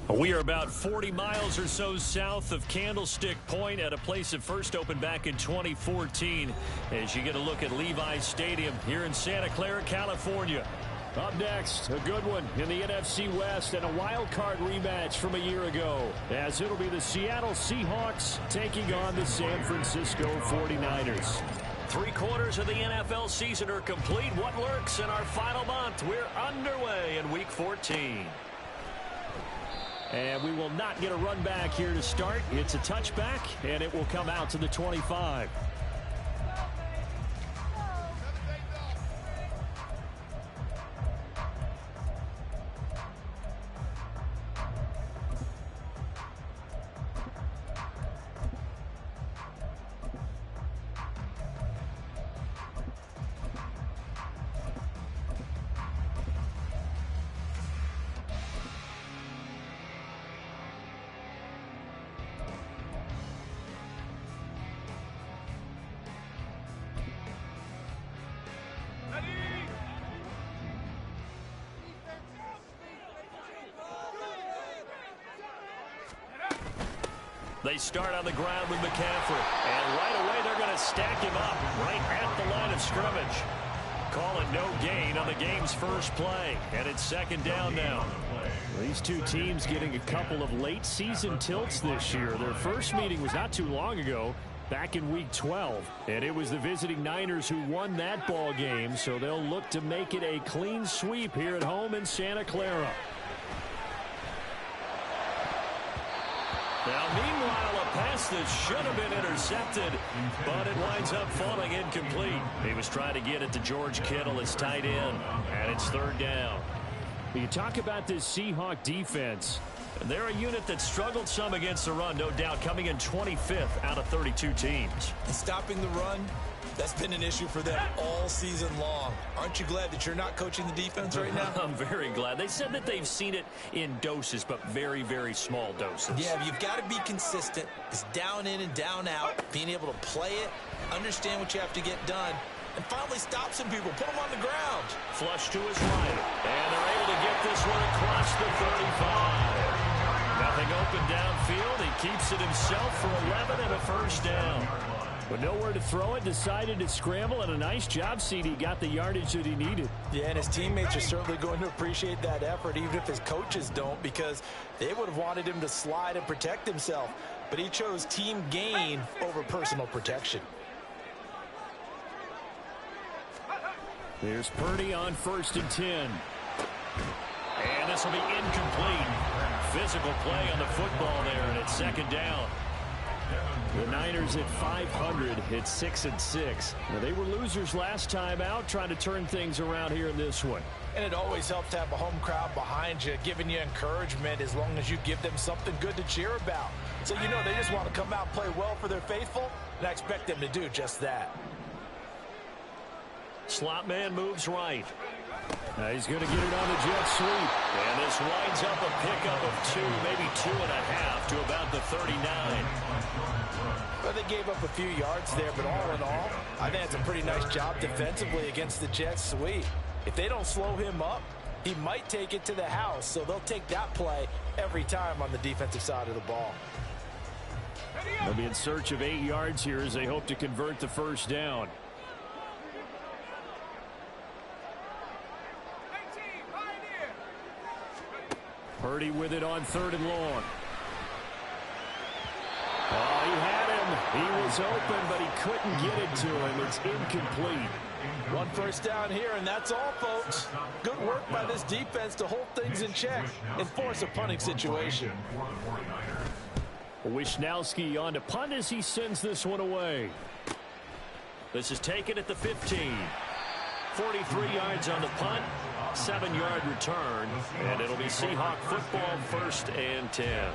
We are about 40 miles or so south of Candlestick Point at a place that first opened back in 2014 as you get a look at Levi's Stadium here in Santa Clara, California. Up next, a good one in the NFC West and a wild card rematch from a year ago, as it'll be the Seattle Seahawks taking on the San Francisco 49ers. 3/4 of the NFL season are complete. What lurks in our final month? We're underway in Week 14. And we will not get a run back here to start. It's a touchback, and it will come out to the 25. They start on the ground with McCaffrey. And right away, they're going to stack him up right at the line of scrimmage. Call it no gain on the game's first play. And it's second down now. These two teams getting a couple of late season tilts this year. Their first meeting was not too long ago, back in Week 12. And it was the visiting Niners who won that ball game. So they'll look to make it a clean sweep here at home in Santa Clara. Now, meanwhile, a pass that should have been intercepted, but it winds up falling incomplete. He was trying to get it to George Kittle, his tight end, and it's third down. You talk about this Seahawk defense. They're a unit that struggled some against the run, no doubt, coming in 25th out of 32 teams. And stopping the run, that's been an issue for them all season long. Aren't you glad that you're not coaching the defense right now? I'm very glad. They said that they've seen it in doses, but very, very small doses. Yeah, you've got to be consistent. It's down in and down out, being able to play it, understand what you have to get done, and finally stop some people, put them on the ground. Flush to his right, and they're able to get this one across the 35. Nothing open downfield. He keeps it himself for 11 and a first down. But nowhere to throw it, decided to scramble, and a nice job, CD. Got the yardage that he needed. Yeah, and his teammates are certainly going to appreciate that effort, even if his coaches don't, because they would have wanted him to slide and protect himself. But he chose team gain over personal protection. There's Purdy on 1st and 10. And this will be incomplete. Physical play on the football there, and it's second down. The Niners at 500, it's 6-6. Now, they were losers last time out, trying to turn things around here in this one. And it always helps to have a home crowd behind you, giving you encouragement as long as you give them something good to cheer about. So you know they just want to come out and play well for their faithful, and I expect them to do just that. Slot man moves right. Now he's going to get it on the jet sweep. And this winds up a pickup of 2, maybe 2.5 to about the 39. Well, they gave up a few yards there, but all in all, I think it's a pretty nice job defensively against the jet sweep. If they don't slow him up, he might take it to the house, so they'll take that play every time on the defensive side of the ball. They'll be in search of 8 yards here as they hope to convert the first down. Purdy with it on 3rd and long. Oh, he had him. He was open, but he couldn't get it to him. It's incomplete. One first down here, and that's all, folks. Good work by this defense to hold things in check and force a punting situation. Wishnowski on to punt as he sends this one away. This is taken at the 15. 43 yards on the punt. 7-yard return, and it'll be Seahawk football, 1st and 10.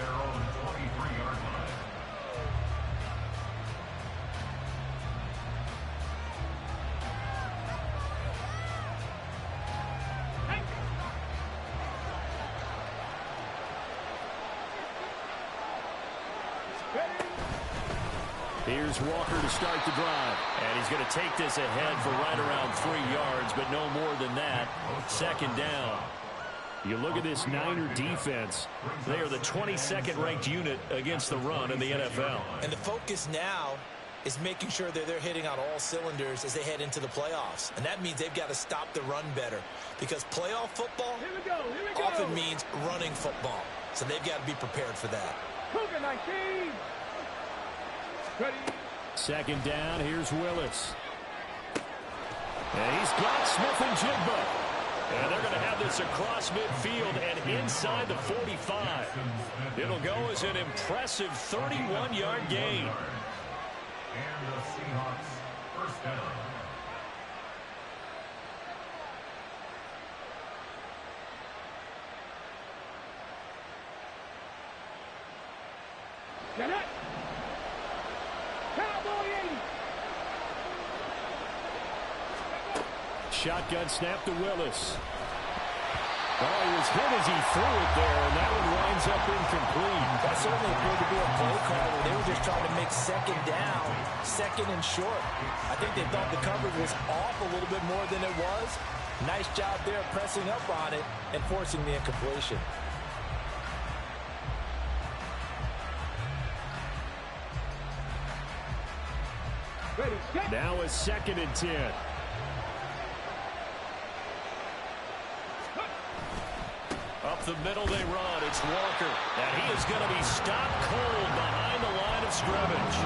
Here's Walker to start the drive. And he's going to take this ahead for right around 3 yards, but no more than that. Second down. You look at this Niner defense. They are the 22nd ranked unit against the run in the NFL. And the focus now is making sure that they're hitting on all cylinders as they head into the playoffs. And that means they've got to stop the run better, because playoff football often means running football. So they've got to be prepared for that. Second down, here's Willis. And he's got Smith-Njigba. And they're going to have this across midfield and inside the 45. It'll go as an impressive 31-yard gain. And the Seahawks first down. Get it! Cowboy 80! Shotgun snap to Willis. Oh, he was hit as he threw it there, and that one winds up incomplete. That certainly appeared to be a play call where they were just trying to make second down, second and short. I think they thought the coverage was off a little bit more than it was. Nice job there pressing up on it and forcing the incompletion. Now a 2nd and 10. Up the middle they run. It's Walker. And he is going to be stopped cold behind the line of scrimmage.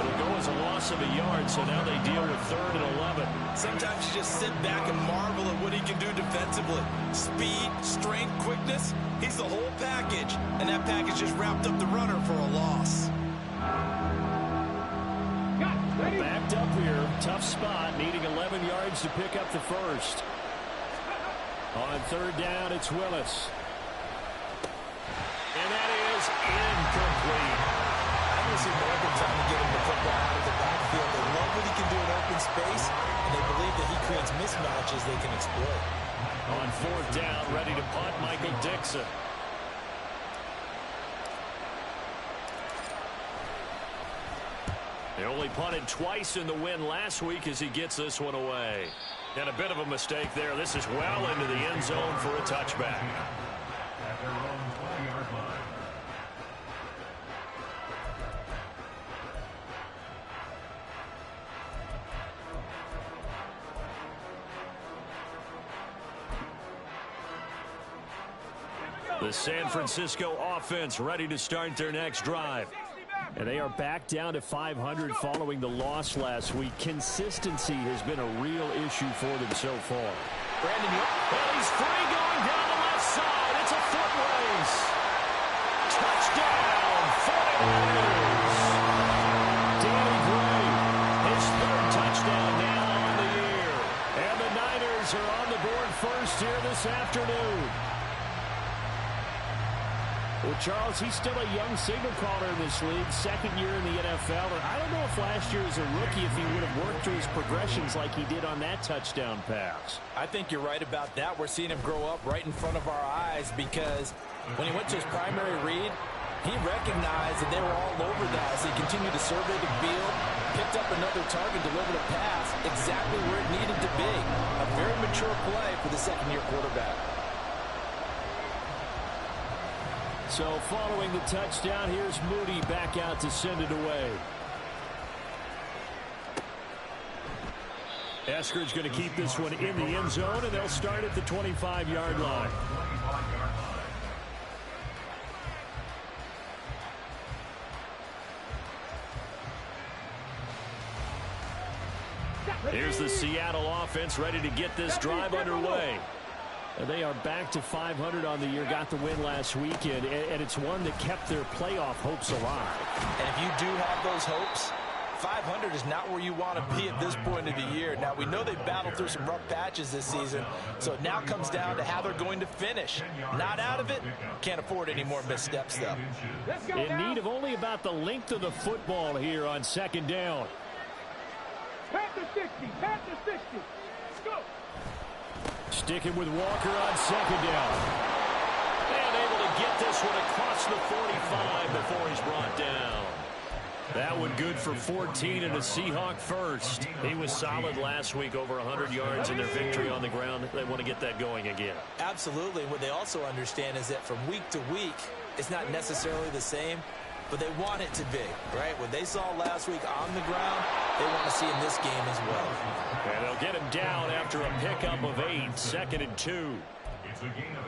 It'll go as a loss of a yard, so now they deal with 3rd and 11. Sometimes you just sit back and marvel at what he can do defensively. Speed, strength, quickness. He's the whole package. And that package just wrapped up the runner for a loss. Backed up here. Tough spot. Needing 11 yards to pick up the first. On 3rd down, it's Willis. And that is incomplete. I want to see more open time to get him the football out of the backfield. They love what he can do in open space, and they believe that he creates mismatches they can exploit. On 4th down, ready to punt, Michael Dixon. They only punted twice in the win last week as he gets this one away. And a bit of a mistake there. This is well into the end zone for a touchback. At their own 20-yard line. The San Francisco offense ready to start their next drive. And they are back down to 500 following the loss last week. Consistency has been a real issue for them so far. Brandon, well, he's free going down the left side. It's a foot race. Touchdown, 49ers. Danny Gray, his 3rd touchdown now on the year. And the Niners are on the board first here this afternoon. Well, Charles, he's still a young signal caller in this league, 2nd year in the NFL. And I don't know if last year as a rookie, if he would have worked through his progressions like he did on that touchdown pass. I think you're right about that. We're seeing him grow up right in front of our eyes, because when he went to his primary read, he recognized that they were all over that as he continued to survey the field, picked up another target, delivered a pass exactly where it needed to be. A very mature play for the 2nd-year quarterback. So following the touchdown, here's Moody back out to send it away. Eskridge going to keep this one in the end zone, and they'll start at the 25-yard line. Here's the Seattle offense ready to get this drive underway. They are back to 500 on the year, got the win last weekend, and it's one that kept their playoff hopes alive. And if you do have those hopes, 500 is not where you want to be at this point of the year. Now, we know they've battled through some rough patches this season, so it now comes down to how they're going to finish. Not out of it, can't afford any more missteps, though. In need of only about the length of the football here on 2nd down. Pass to 60, pass to 60. Go. Sticking with Walker on 2nd down. And able to get this one across the 45 before he's brought down. That one good for 14 and a Seahawk first. He was solid last week, over 100 yards in their victory on the ground. They want to get that going again. Absolutely. What they also understand is that from week to week, it's not necessarily the same, but they want it to be, right? What they saw last week on the ground, they want to see in this game as well. And they'll get him down after a pickup of 8, 2nd and 2.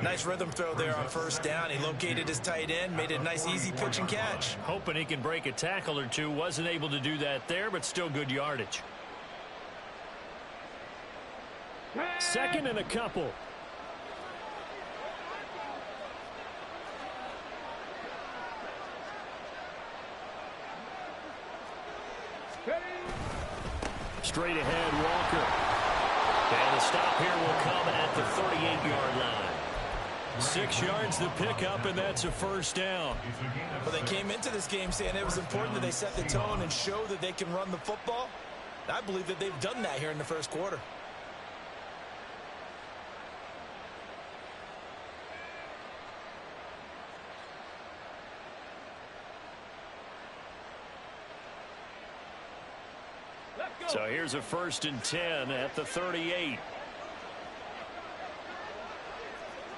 Nice rhythm throw there on first down. He located his tight end, made it a nice easy pitch and catch. Hoping he can break a tackle or two. Wasn't able to do that there, but still good yardage. 2nd and a couple. Straight ahead, Walker. And the stop here will come at the 38-yard line. 6 yards the pickup, and that's a first down. Well, they came into this game saying it was important that they set the tone and show that they can run the football. I believe that they've done that here in the first quarter. So here's a 1st and 10 at the 38.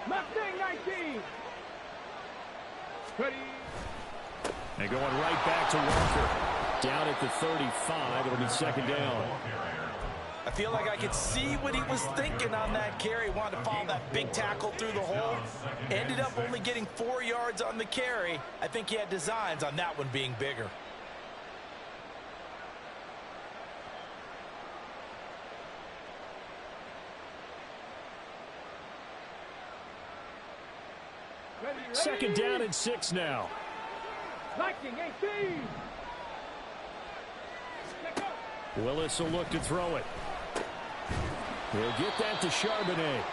Mustang 19. Ready. And going right back to Walker. Down at the 35. It'll be 2nd down. I feel like I could see what he was thinking on that carry. Wanted to follow that big tackle through the hole. Ended up only getting 4 yards on the carry. I think he had designs on that one being bigger. Ready. 2nd down and 6 now. Lightning 18. Willis will look to throw it. He'll get that to Charbonnet.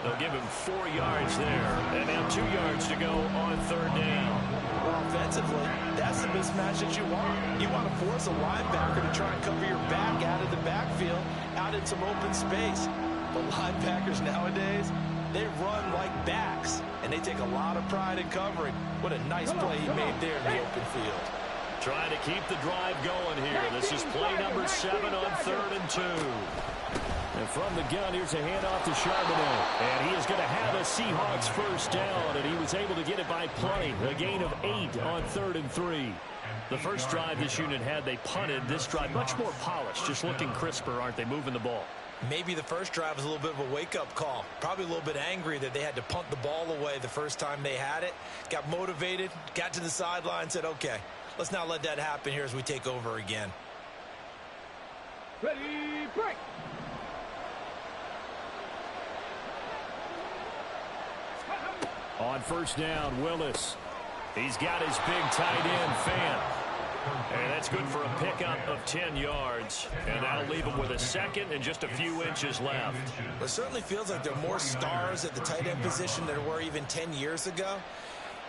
They'll give him 4 yards there. And now 2 yards to go on 3rd down. Well, offensively, that's the mismatch that you want. You want to force a linebacker to try and cover your back out of the backfield, out in some open space. But linebackers nowadays, they run like backs, and they take a lot of pride in covering. What a nice play he made there in the open field. Trying to keep the drive going here. This is play number 7 on 3rd and 2. And from the gun, here's a handoff to Charbonnet. And he is going to have a Seahawks first down, and he was able to get it by plenty. A gain of 8 on 3rd and 3. The first drive this unit had, they punted. This drive, much more polished, just looking crisper, aren't they, moving the ball. Maybe the first drive was a little bit of a wake-up call. Probably a little bit angry that they had to punt the ball away the first time they had it. Got motivated, got to the sideline, said, okay, let's not let that happen here as we take over again. Ready, break. On first down, Willis. He's got his big tight end, Fan. And that's good for a pickup of 10 yards. And that'll leave him with a 2nd and just a few inches left. It certainly feels like there are more stars at the tight end position than there were even 10 years ago.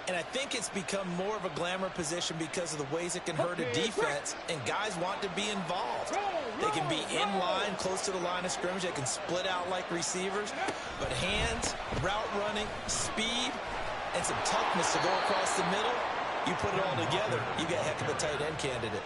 And I think it's become more of a glamour position because of the ways it can hurt a defense, and guys want to be involved. They can be in line, close to the line of scrimmage. They can split out like receivers. But hands, route running, speed, and some toughness to go across the middle, you put it all together, you got a heck of a tight end candidate.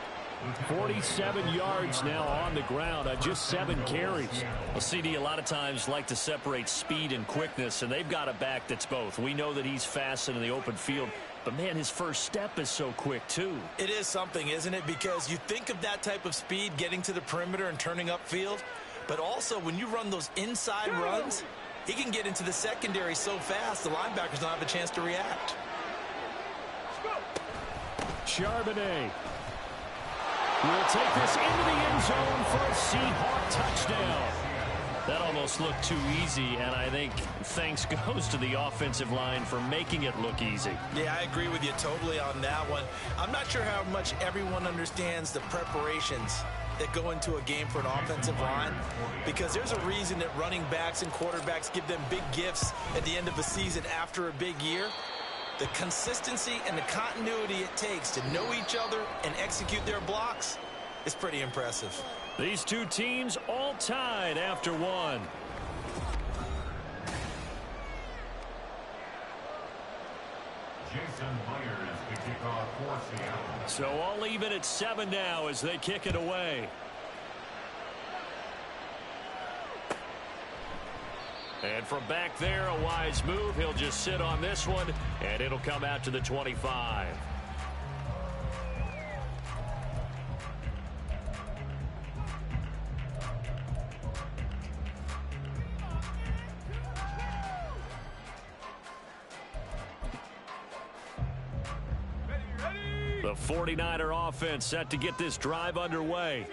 47 yards now on the ground on just 7 carries. Well, CD a lot of times like to separate speed and quickness, and they've got a back that's both. We know that he's fast in the open field, but, man, his first step is so quick, too. It is something, isn't it? Because you think of that type of speed getting to the perimeter and turning upfield, but also when you run those inside runs, he can get into the secondary so fast the linebackers don't have a chance to react. Charbonnet will take this into the end zone for a Seahawk touchdown. That almost looked too easy, and I think thanks goes to the offensive line for making it look easy. Yeah, I agree with you totally on that one. I'm not sure how much everyone understands the preparations that go into a game for an offensive line, because there's a reason that running backs and quarterbacks give them big gifts at the end of a season after a big year. The consistency and the continuity it takes to know each other and execute their blocks is pretty impressive. These two teams all tied after one. Bryson Myers to kick off for Seattle. So all even at 7 now as they kick it away. And from back there, a wise move. He'll just sit on this one, and it'll come out to the 25. The 49er offense set to get this drive underway.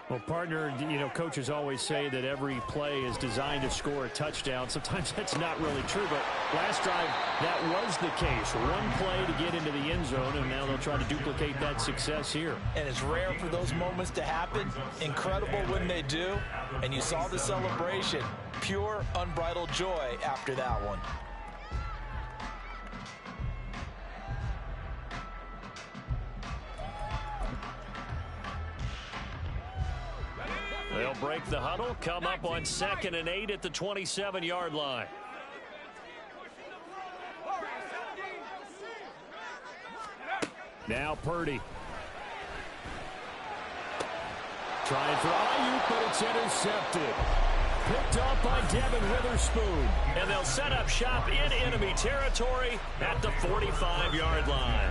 Well, partner, you know, coaches always say that every play is designed to score a touchdown. Sometimes that's not really true, but last drive, that was the case. One play to get into the end zone, and now they'll try to duplicate that success here. And it's rare for those moments to happen. Incredible when they do. And you saw the celebration. Pure, unbridled joy after that one. They'll break the huddle, come up on 2nd and 8 at the 27-yard line. Now Purdy. Trying for Ayuk, but it's intercepted. Picked off by Devin Witherspoon. And they'll set up shop in enemy territory at the 45-yard line.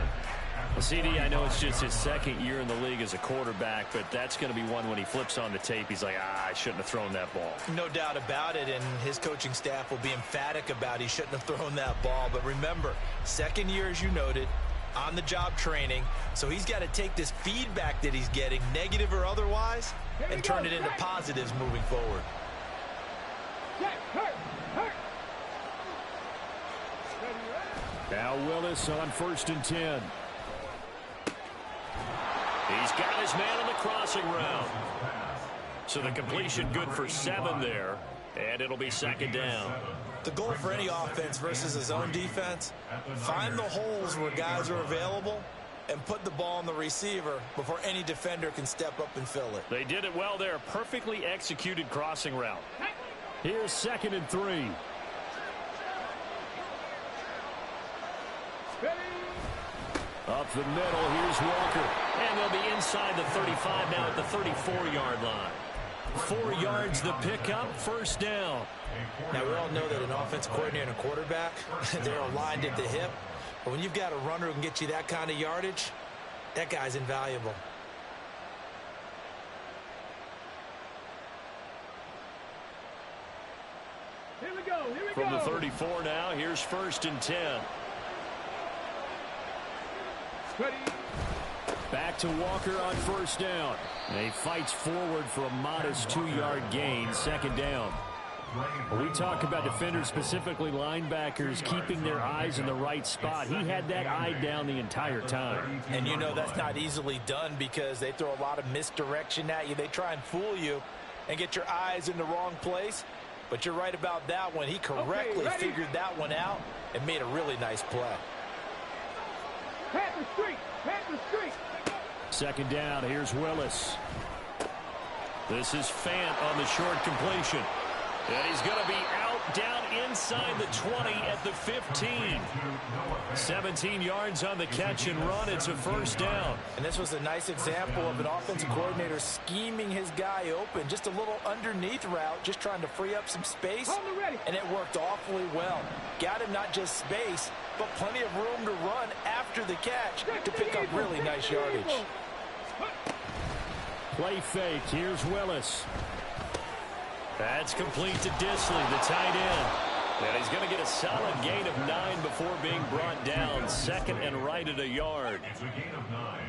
Well, CD, I know it's just his 2nd year in the league as a quarterback, but that's going to be one when he flips on the tape, he's like, I shouldn't have thrown that ball. No doubt about it, and his coaching staff will be emphatic about he shouldn't have thrown that ball. But remember, 2nd year, as you noted, on-the-job training, so he's got to take this feedback that he's getting, negative or otherwise, and turn it into positives moving forward. Now Willis on 1st and 10. He's got his man in the crossing route. So the completion good for 7 there, and it'll be 2nd down. The goal for any offense versus his own defense, find the holes where guys are available and put the ball on the receiver before any defender can step up and fill it. They did it well there. Perfectly executed crossing route. Here's 2nd and 3. Up the middle, here's Walker. And they'll be inside the 35 now at the 34-yard line. 4 yards the pickup, 1st down. Now, we all know that an offensive coordinator and a quarterback, they're aligned at the hip. But when you've got a runner who can get you that kind of yardage, that guy's invaluable. Here we go. From the 34 now, here's 1st and 10. Ready. Back to Walker on 1st down. And he fights forward for a modest 2-yard gain, 2nd down. When we talk about defenders, specifically linebackers, keeping their eyes in the right spot, he had that eye down the entire time. And you know that's not easily done because they throw a lot of misdirection at you. They try and fool you and get your eyes in the wrong place. But you're right about that one. He correctly figured that one out and made a really nice play. Panther street. Panther street. 2nd down, here's Willis. This is Fant on the short completion. And he's going to be out down inside the 20 at the 15. 17 yards on the catch and run. It's a 1st down. And this was a nice example of an offensive coordinator scheming his guy open. Just a little underneath route, just trying to free up some space. And it worked awfully well. Got him not just space, but plenty of room to run after the catch to pick up really nice yardage. Play fake. Here's Willis. That's complete to Disley, the tight end. And he's going to get a solid gain of 9 before being brought down. 2nd and right at a yard.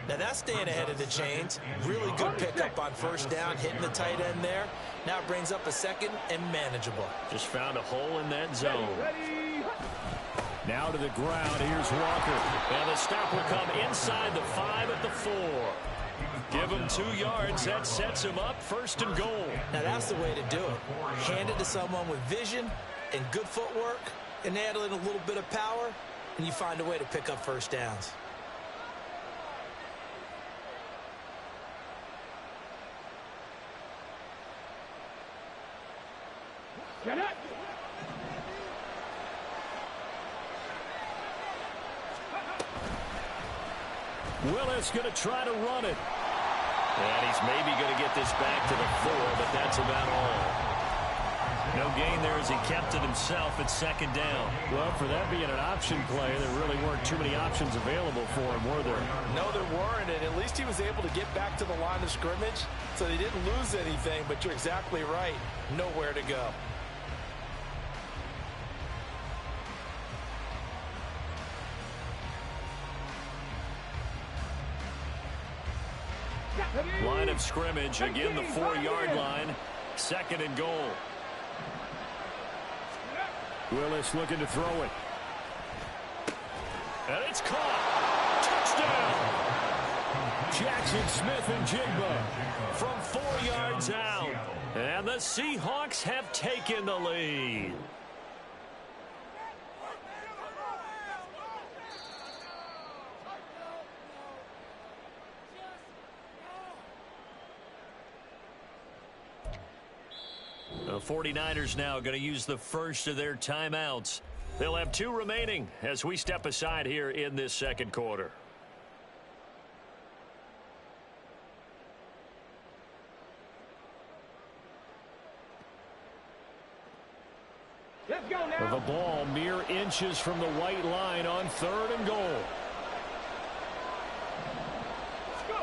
Now that's staying ahead of the chains. Really good pickup on 1st down, hitting the tight end there. Now it brings up a 2nd and manageable. Just found a hole in that zone. Now to the ground. Here's Walker. And the stop will come inside the 5 at the 4. Give him 2 yards. That sets him up 1st and goal. Now that's the way to do it. Hand it to someone with vision and good footwork and add in a little bit of power, and you find a way to pick up 1st downs. Get it. Willis going to try to run it. And he's maybe going to get this back to the 4, but that's about all. No gain there as he kept it himself at second down. Well, for that being an option play, there really weren't too many options available for him, were there? No, there weren't, and at least he was able to get back to the line of scrimmage, so they didn't lose anything, but you're exactly right. Nowhere to go. Line of scrimmage, again the 4-yard line. Second and goal. Willis looking to throw it. And it's caught. Touchdown. Jackson Smith and Jigba from 4 yards out. And the Seahawks have taken the lead. The 49ers now going to use the first of their timeouts. They'll have 2 remaining as we step aside here in this second quarter. Let's go now. The ball mere inches from the white line on 3rd and goal. Let's go.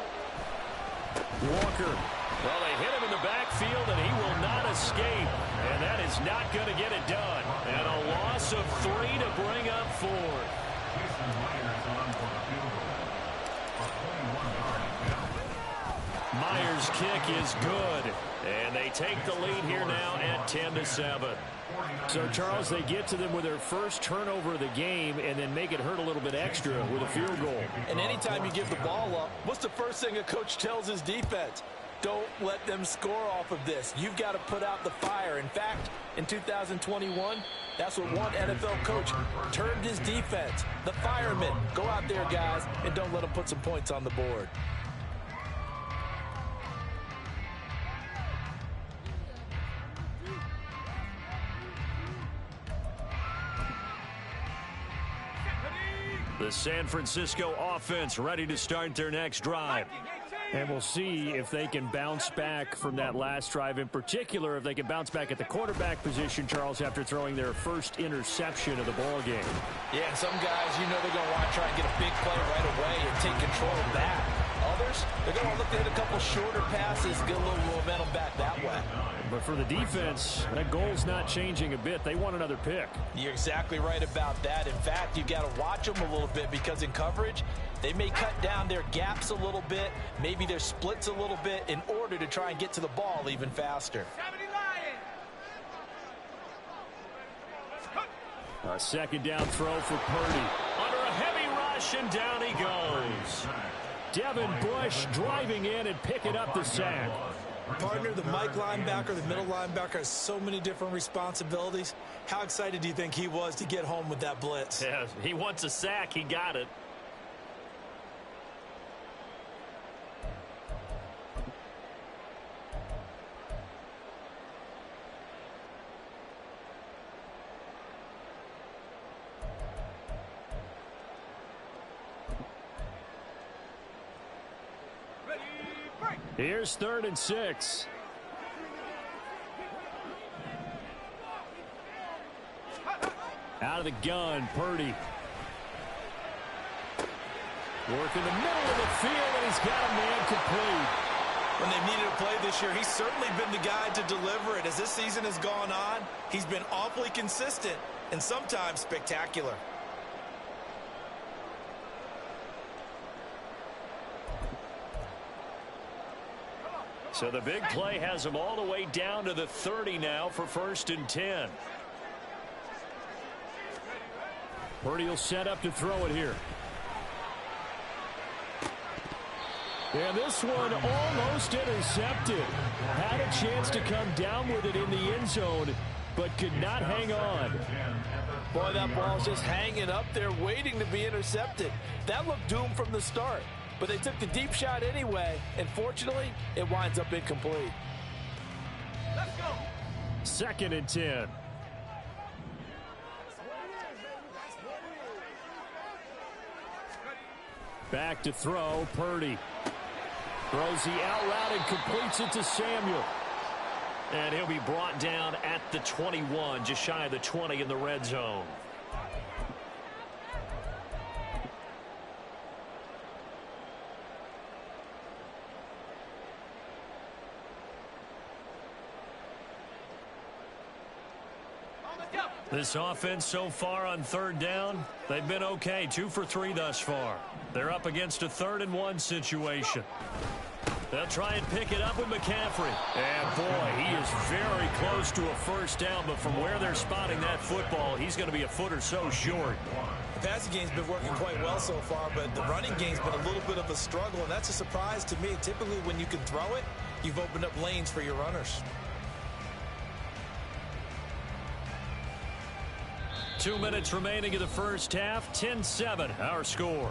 Walker. Well, they hit him in the backfield, and he will not escape. And that is not going to get it done. And a loss of 3 to bring up 4. Myers' kick is good. And they take the lead here now at 10-7. So, Charles, they get to them with their first turnover of the game and then make it hurt a little bit extra with a field goal. And anytime you give the ball up, what's the first thing a coach tells his defense? Don't let them score off of this. You've got to put out the fire. In fact, in 2021, that's what one NFL coach termed his defense. The firemen. Go out there, guys, and don't let them put some points on the board. The San Francisco offense ready to start their next drive. And we'll see if they can bounce back from that last drive. In particular, if they can bounce back at the quarterback position, Charles, after throwing their first interception of the ball game. Yeah, and some guys, you know they're going to want to try and get a big play right away and take control of that. Others, they're going to look to hit a couple shorter passes, get a little momentum back that way. But for the defense, that goal's not changing a bit. They want another pick. You're exactly right about that. In fact, you've got to watch them a little bit because in coverage, they may cut down their gaps a little bit, maybe their splits a little bit in order to try and get to the ball even faster. A second down throw for Purdy. Under a heavy rush, and down he goes. Devin Bush driving in and picking up the sack. Partner, the Mike linebacker, the middle linebacker has so many different responsibilities. How excited do you think he was to get home with that blitz? Yeah, he wants a sack. He got it. Here's 3rd and 6. Out of the gun, Purdy. Work in the middle of the field, and he's got a man complete. When they've needed a play this year, he's certainly been the guy to deliver it. As this season has gone on, he's been awfully consistent and sometimes spectacular. So the big play has him all the way down to the 30 now for 1st and 10. Purdy will set up to throw it here. And this one almost intercepted. Had a chance to come down with it in the end zone, but could not hang on. Boy, that ball's just hanging up there waiting to be intercepted. That looked doomed from the start. But they took the deep shot anyway, and fortunately, it winds up incomplete. Let's go. 2nd and 10. Back to throw, Purdy. Throws the out route and completes it to Samuel. And he'll be brought down at the 21, just shy of the 20 in the red zone. This offense so far on third down, they've been okay. 2 for 3 thus far. They're up against a 3rd-and-1 situation. They'll try and pick it up with McCaffrey. And, boy, he is very close to a first down, but from where they're spotting that football, he's going to be a foot or so short. The passing game's been working quite well so far, but the running game's been a little bit of a struggle, and that's a surprise to me. Typically, when you can throw it, you've opened up lanes for your runners. 2 minutes remaining in the first half. 10-7, our score.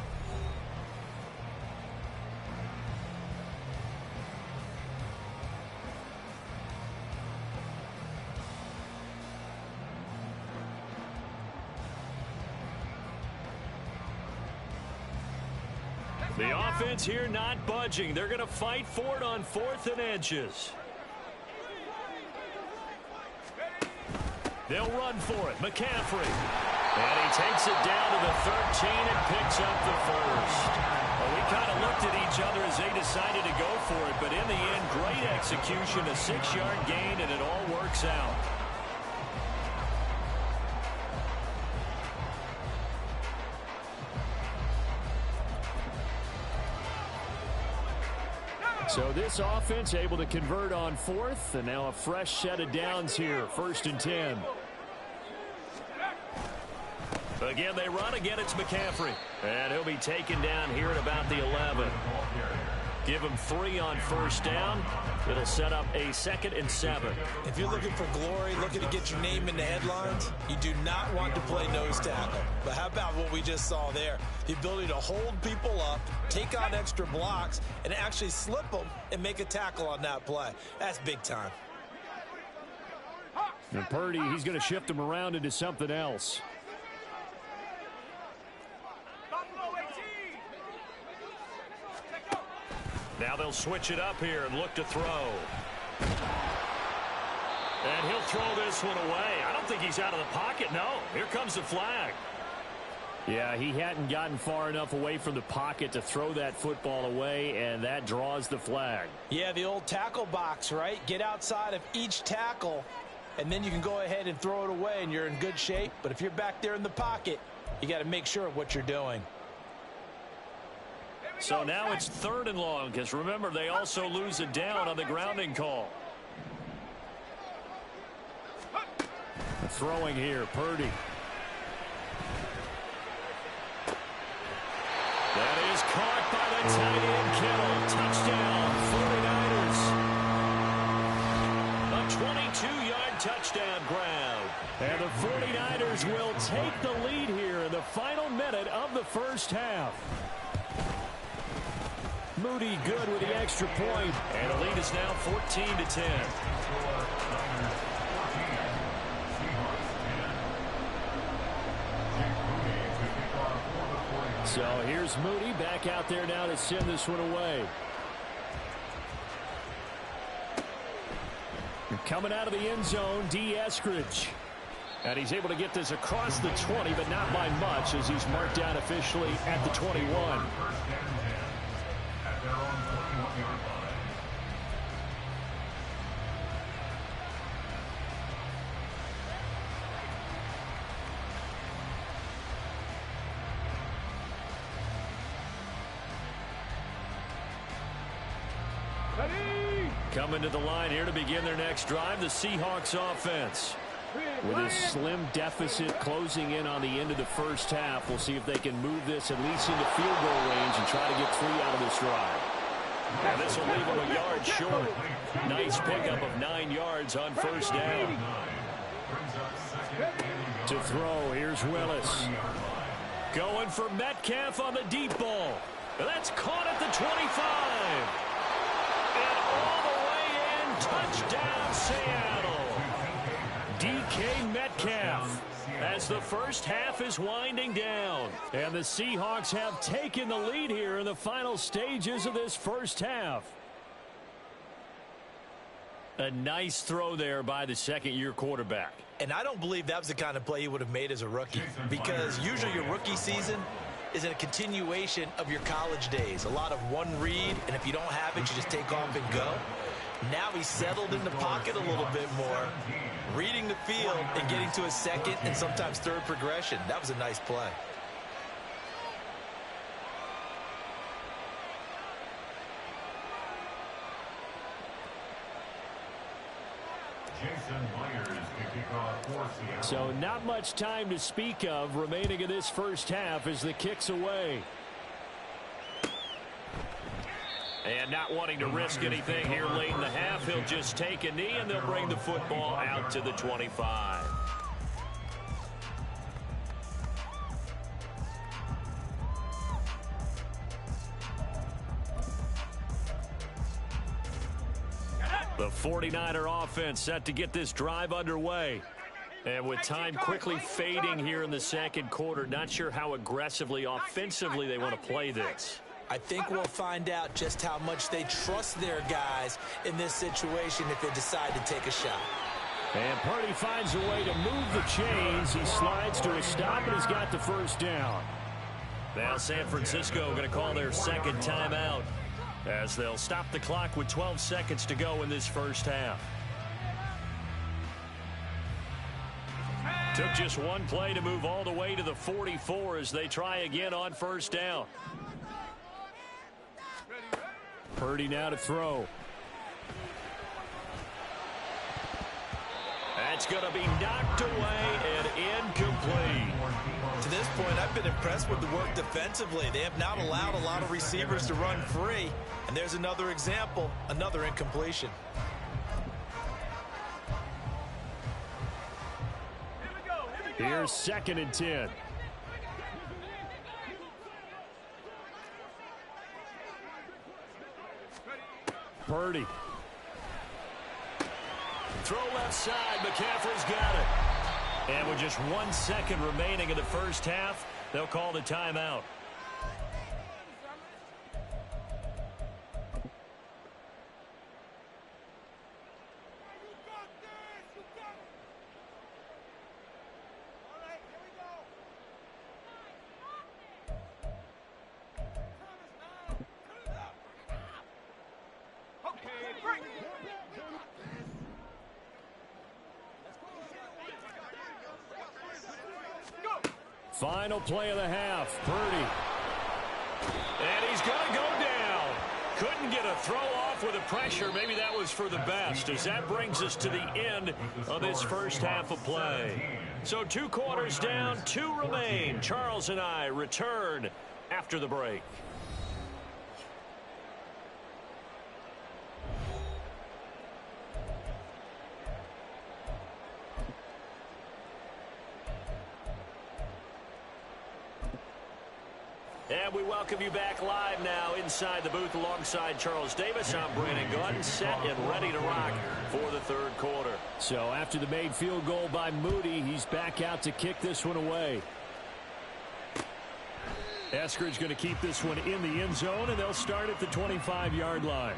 The offense here not budging. They're going to fight for it on 4th and inches. They'll run for it. McCaffrey. And he takes it down to the 13 and picks up the first. Well, we kind of looked at each other as they decided to go for it, but in the end, great execution, a 6-yard gain, and it all works out. So this offense able to convert on 4th, and now a fresh set of downs here, 1st and 10. Again, they run. Again, it's McCaffrey. And he'll be taken down here at about the 11. Give him 3 on first down. It'll set up a 2nd and 7. If you're looking for glory, looking to get your name in the headlines, you do not want to play nose tackle. But how about what we just saw there? The ability to hold people up, take on extra blocks, and actually slip them and make a tackle on that play. That's big time. And Purdy, he's going to shift him around into something else. Now they'll switch it up here and look to throw. And he'll throw this one away. I don't think he's out of the pocket. No, here comes the flag. Yeah, he hadn't gotten far enough away from the pocket to throw that football away, and that draws the flag. Yeah, the old tackle box, right? Get outside of each tackle, and then you can go ahead and throw it away, and you're in good shape. But if you're back there in the pocket, you got to make sure of what you're doing. So now it's 3rd and long, because remember, they also lose a down on the grounding call. Throwing here, Purdy. That is caught by the tight end, Kittle. Touchdown, 49ers. A 22-yard touchdown grab. And the 49ers will take the lead here in the final minute of the first half. Moody good with the extra point. And the lead is now 14-10. So here's Moody back out there now to send this one away. And coming out of the end zone, D. Eskridge. And he's able to get this across the 20, but not by much as he's marked down officially at the 21. Coming to the line here to begin their next drive, the Seahawks offense. With a slim deficit closing in on the end of the first half, we'll see if they can move this at least into field goal range and try to get 3 out of this drive. And this will leave them a yard short. Nice pickup of 9 yards on first down. To throw, here's Willis. Going for Metcalf on the deep ball. That's caught at the 25. And all the way in, touchdown Seattle. DK Metcalf. as the first half is winding down. And the Seahawks have taken the lead here in the final stages of this first half. A nice throw there by the second-year quarterback. And I don't believe that was the kind of play he would have made as a rookie, because usually your rookie season is a continuation of your college days. A lot of one read, and if you don't have it, you just take off and go. Now he's settled in the pocket a little bit more, reading the field and getting to a second and sometimes third progression. That was a nice play. So not much time to speak of remaining in this first half as the kick's away. And not wanting to risk anything here late in the half, he'll just take a knee and they'll bring the football out to the 25. The 49er offense set to get this drive underway. And with time quickly fading here in the second quarter, not sure how aggressively, offensively they want to play this. I think we'll find out just how much they trust their guys in this situation if they decide to take a shot. And Purdy finds a way to move the chains. He slides to a stop and he's got the first down. Now San Francisco going to call their second timeout as they'll stop the clock with 12 seconds to go in this first half. Took just one play to move all the way to the 44 as they try again on first down. Purdy now to throw. That's going to be knocked away and incomplete. To this point, I've been impressed with the work defensively. They have not allowed a lot of receivers to run free. And there's another example, another incompletion. Here's 2nd and 10. Purdy. Throw left side. McCaffrey's got it. And with just 1 second remaining in the first half, they'll call the timeout. Final play of the half. Purdy. And he's going to go down. Couldn't get a throw off with the pressure. Maybe that was for the best, as that brings us to the end of this first half of play. So 2 quarters down, 2 remain. Charles and I return after the break. And we welcome you back live now inside the booth alongside Charles Davis. I'm Brandon Gordon, set and ready to rock for the third quarter. So after the made field goal by Moody, he's back out to kick this one away. Eskridge going to keep this one in the end zone, and they'll start at the 25-yard line.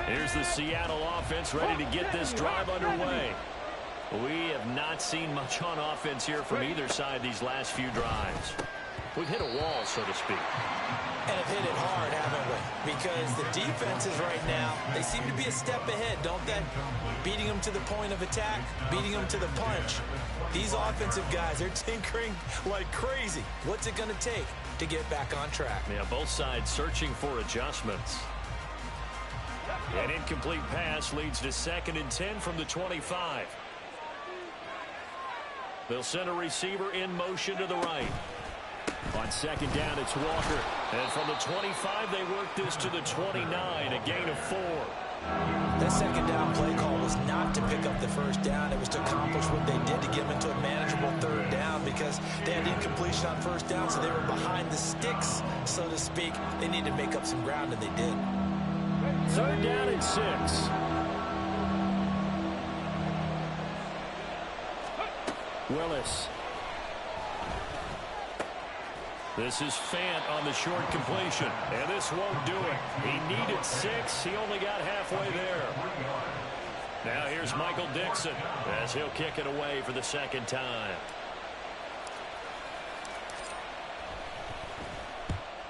Here's the Seattle offense ready to get this drive underway. We have not seen much on offense here from either side these last few drives. We've hit a wall, so to speak. And have hit it hard, haven't we? Because the defenses right now, they seem to be a step ahead, don't they? Beating them to the point of attack, beating them to the punch. These offensive guys, they're tinkering like crazy. What's it going to take to get back on track? Yeah, both sides searching for adjustments. An incomplete pass leads to 2nd and 10 from the 25. They'll send a receiver in motion to the right. On 2nd down, it's Walker. And from the 25, they work this to the 29, a gain of 4. That second down play call was not to pick up the first down. It was to accomplish what they did to get them into a manageable third down because they had incompletion on first down, so they were behind the sticks, so to speak. They needed to make up some ground, and they did. Third down and 6. Willis. This is Fant on the short completion, and this won't do it. He needed 6. He only got halfway there. Now here's Michael Dixon as he'll kick it away for the second time.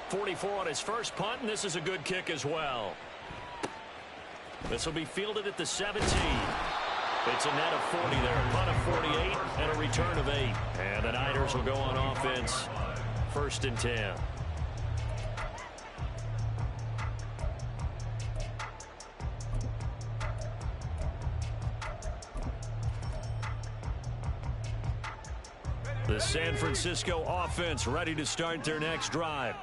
44 on his first punt, and this is a good kick as well. This will be fielded at the 17. It's a net of 40 there, a punt of 48, and a return of 8. And the Niners will go on offense. 1st and 10. The San Francisco offense ready to start their next drive.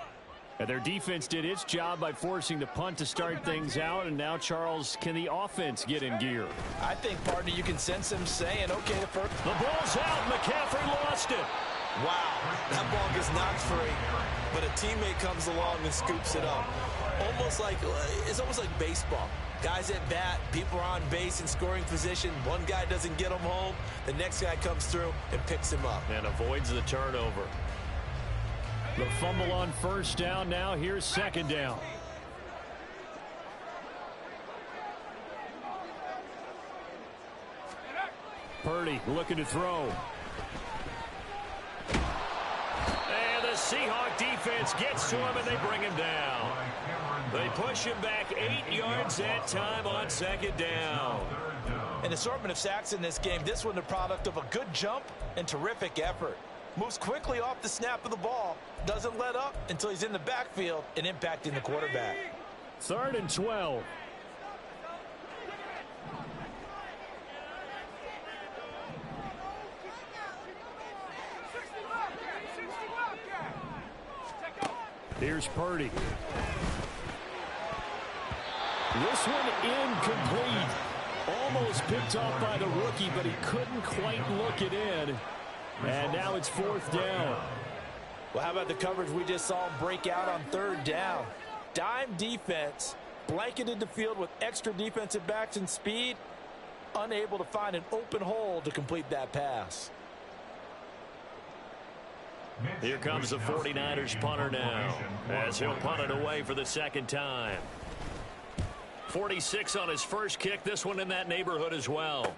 And their defense did its job by forcing the punt to start things out. And now, Charles, can the offense get in gear? I think, partner, you can sense them saying, okay, the ball's out. McCaffrey lost it. Wow, that ball gets knocked free, but a teammate comes along and scoops it up. It's almost like baseball. Guys at bat, people are on base in scoring position. One guy doesn't get him home. The next guy comes through and picks him up. And avoids the turnover. The fumble on first down. Now here's second down. Purdy looking to throw. And the Seahawks defense gets to him, and they bring him down. They push him back 8 yards that time on second down. An assortment of sacks in this game. This one the product of a good jump and terrific effort. Moves quickly off the snap of the ball. Doesn't let up until he's in the backfield and impacting the quarterback. 3rd and 12. Here's Purdy. This one incomplete. Almost picked off by the rookie, but he couldn't quite look it in. And now it's 4th down. Well, how about the coverage we just saw him break out on 3rd down? Dime defense, blanketed the field with extra defensive backs and speed, unable to find an open hole to complete that pass. Here comes the 49ers punter now, as he'll punt it away for the second time. 46 on his first kick, this one in that neighborhood as well.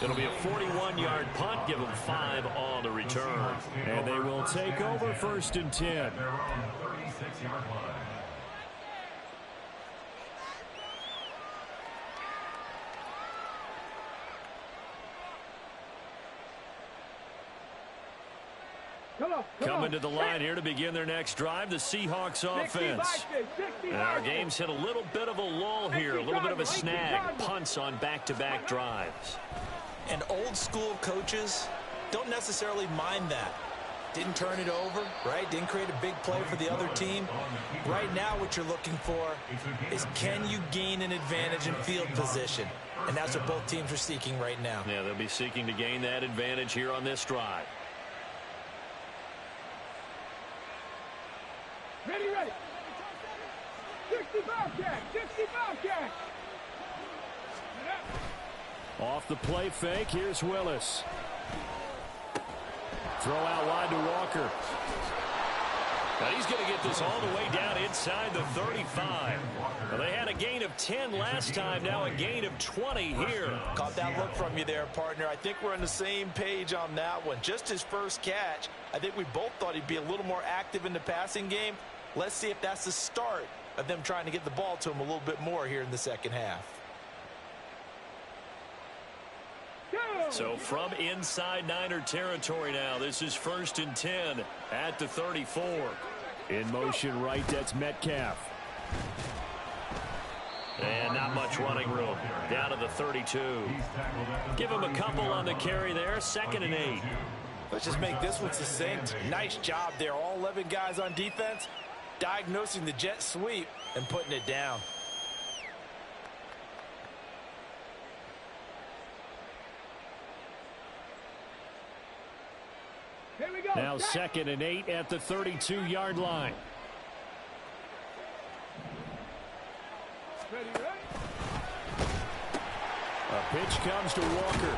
It'll be a 41-yard punt, give them 5 on the return. And they will take over 1st and 10. Their own 36-yard line. Coming to the line here to begin their next drive, the Seahawks offense. And our game's hit a little bit of a lull here, a little bit of a snag. Punts on back-to-back drives. And old school coaches don't necessarily mind that. Didn't turn it over, right? Didn't create a big play for the other team. Right now what you're looking for is, can you gain an advantage in field position? And that's what both teams are seeking right now. Yeah, they'll be seeking to gain that advantage here on this drive. Ready. 60 Bobcat. Off the play fake, here's Willis. Throw out wide to Walker. Now he's going to get this all the way down inside the 35. Well, they had a gain of 10 last time, now a gain of 20 here. Caught that look from you there, partner. I think we're on the same page on that one. Just his first catch, I think we both thought he'd be a little more active in the passing game. Let's see if that's the start of them trying to get the ball to him a little bit more here in the second half. So from inside Niner territory now, this is 1st and 10 at the 34. In motion right, that's Metcalf. And not much running room. Down to the 32. Give him a couple on the carry there. 2nd and 8. Let's just make this one succinct. Nice job there. All 11 guys on defense diagnosing the jet sweep and putting it down. Here we go. Now 2nd and 8 at the 32-yard line. Ready, ready. A pitch comes to Walker.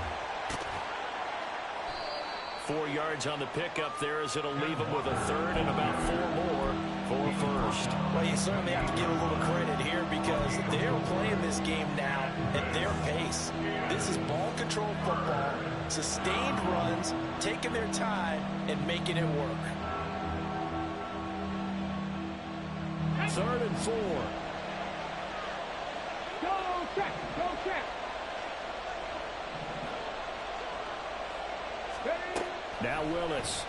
4 yards on the pickup there as it'll leave him with a third and about 4 more for first. Well, you certainly have to give a little credit here because they're playing this game now at their pace. This is ball control football, sustained runs, taking their time, and making it work. 3rd and 4. Go check. Go check. Ready. Now Willis.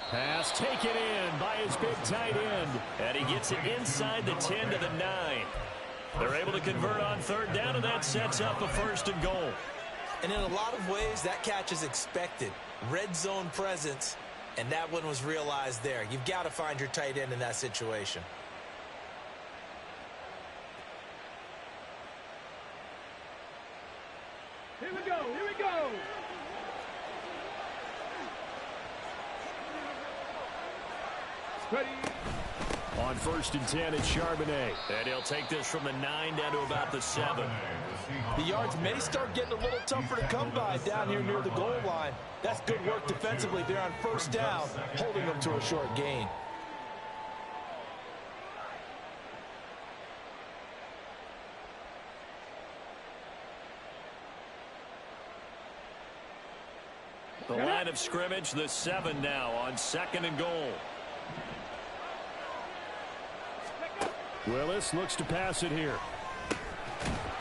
Pass taken in by his big tight end. And he gets it inside the 10 to the 9. They're able to convert on 3rd down, and that sets up a 1st and goal. And in a lot of ways, that catch is expected. Red zone presence, and that one was realized there. You've got to find your tight end in that situation. Here we go. Here we go. Ready. On 1st and 10, it's Charbonnet. And he'll take this from the 9 down to about the 7. The yards may start getting a little tougher to come by down here near the goal line. That's good work defensively there on 1st down, holding them to a short gain. The line of scrimmage, the 7 now on 2nd and goal. Willis looks to pass it here.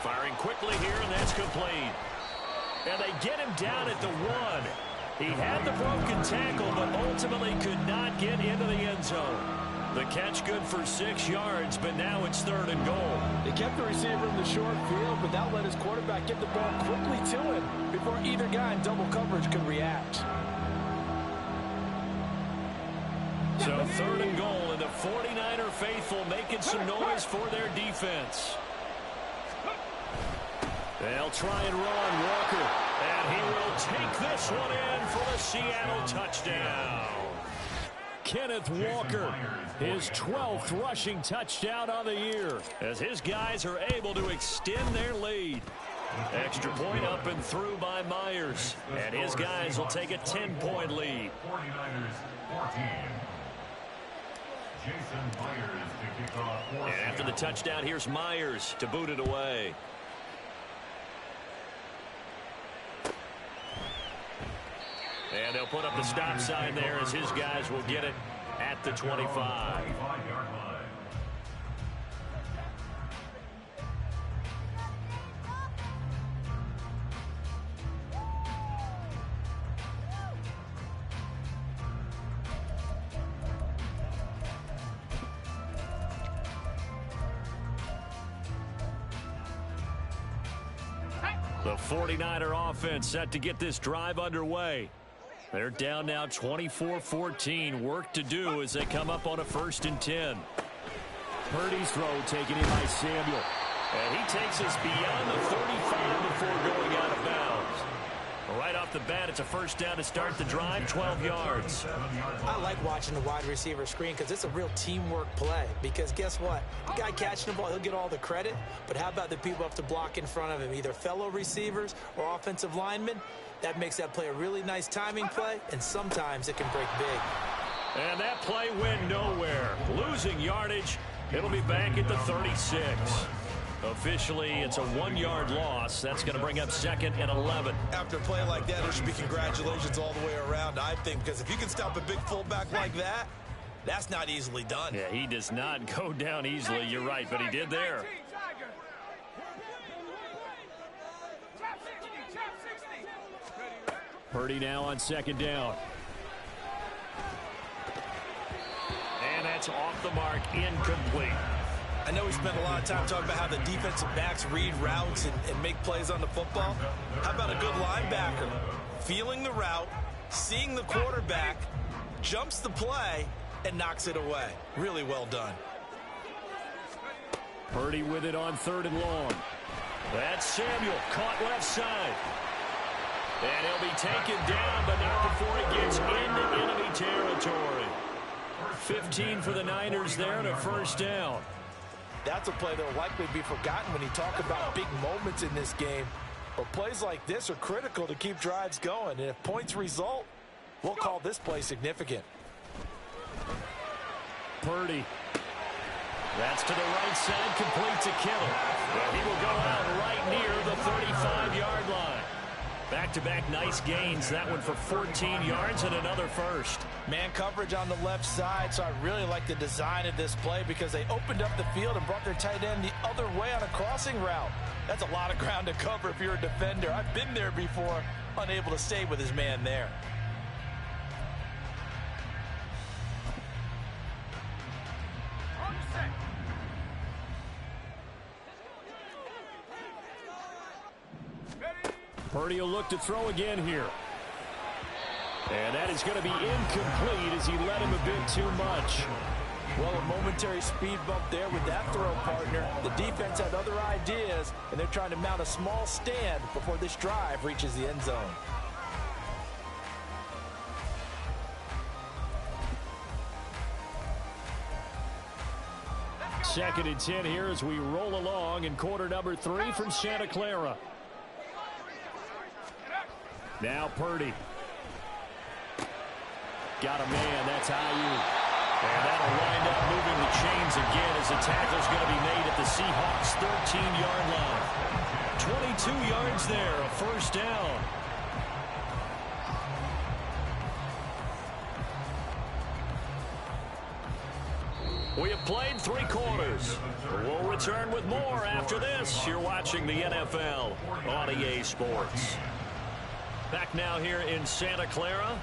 Firing quickly here, and that's complete. And they get him down at the 1. He had the broken tackle, but ultimately could not get into the end zone. The catch good for 6 yards, but now it's 3rd and goal. They kept the receiver in the short field, but that let his quarterback get the ball quickly to him before either guy in double coverage could react. So 3rd and goal, and the 49er faithful making some noise for their defense. They'll try and run Walker, and he will take this one in for the Seattle touchdown. Kenneth Walker, his 12th rushing touchdown on the year, as his guys are able to extend their lead. Extra point up and through by Myers, and his guys will take a 10-point lead. 49ers 14. Jason Myers to kick off. And after the touchdown, here's Myers to boot it away. And they'll put up the stop sign there as his guys will get it at the 25. 25-yard line. The 49er offense set to get this drive underway. They're down now 24-14. Work to do as they come up on a 1st and 10. Purdy's throw taken in by Samuel. And he takes us beyond the 35 before going out of bounds. Right off the bat, it's a 1st down to start the drive, 12 yards. I like watching the wide receiver screen because it's a real teamwork play. Because guess what? The guy catching the ball, he'll get all the credit. But how about the people up to block in front of him, either fellow receivers or offensive linemen? That makes that play a really nice timing play, and sometimes it can break big. And that play went nowhere. Losing yardage. It'll be back at the 36. Officially, it's a 1-yard loss. That's going to bring up 2nd and 11. After a play like that, there should be congratulations all the way around, I think, because if you can stop a big fullback like that, that's not easily done. Yeah, he does not go down easily. You're right, but he did there. Purdy now on 2nd down. And that's off the mark, incomplete. I know we spent a lot of time talking about how the defensive backs read routes and make plays on the football. How about a good linebacker feeling the route, seeing the quarterback, jumps the play, and knocks it away. Really well done. Purdy with it on 3rd and long. That's Samuel, caught left side. And he'll be taken down, but not before he gets into enemy territory. 15 for the Niners there and a first down. That's a play that will likely be forgotten when you talk about big moments in this game. But plays like this are critical to keep drives going. And if points result, we'll call this play significant. Purdy. That's to the right side, complete to Kittle. And he will go out right near the 35-yard line. Back-to-back nice gains. That one for 14 yards and another first. Man coverage on the left side, so I really like the design of this play because they opened up the field and brought their tight end the other way on a crossing route. That's a lot of ground to cover if you're a defender. I've been there before, unable to stay with his man there. Purdy will look to throw again here. And that is going to be incomplete as he led him a bit too much. Well, a momentary speed bump there with that throw, partner. The defense had other ideas, and they're trying to mount a small stand before this drive reaches the end zone. Second and 10 here as we roll along in quarter number 3 from Santa Clara. Now Purdy. Got a man, that's Ayuk. And that'll wind up moving the chains again as the tackle's going to be made at the Seahawks' 13-yard line. 22 yards there, a first down. We have played 3 quarters. We'll return with more after this. You're watching the NFL on EA Sports. Back now here in Santa Clara.